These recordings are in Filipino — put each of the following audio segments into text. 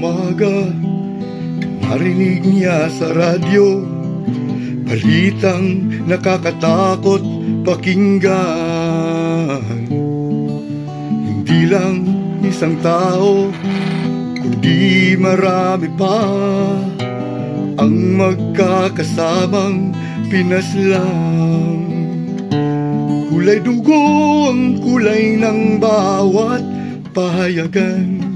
umaga, marinig niya sa radyo balitang nakakatakot pakinggan. Hindi lang isang tao, kundi marami pa ang magkakasamang pinaslang. Kulay dugo ang kulay ng bawat pahayagan.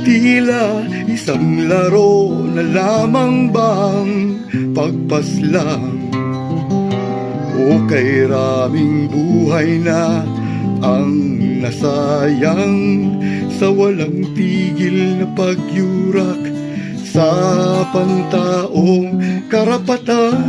Tila isang laro na lamang bang pagpaslang. O kay raming buhay na ang nasayang sa walang tigil na pagyurak sa pantaong karapatan.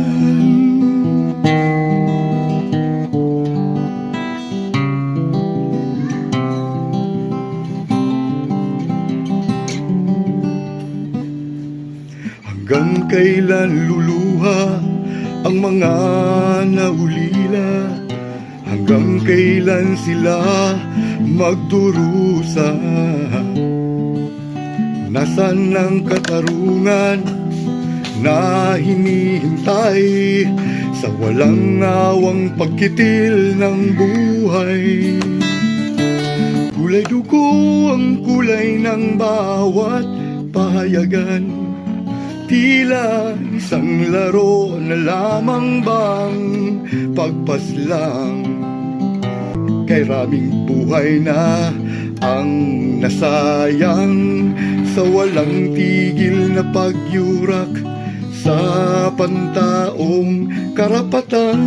Hanggang kailan luluha ang mga naulila? Hanggang kailan sila magdurusa? Nasaan ang katarungan na hinihintay sa walang nawang pagkitil ng buhay? Kulay dugo ang kulay ng bawat pahayagan. Tila isang laro na lamang bang pagpaslang. Kay raming buhay na ang nasayang sa walang tigil na pagyurak sa pantaong karapatan.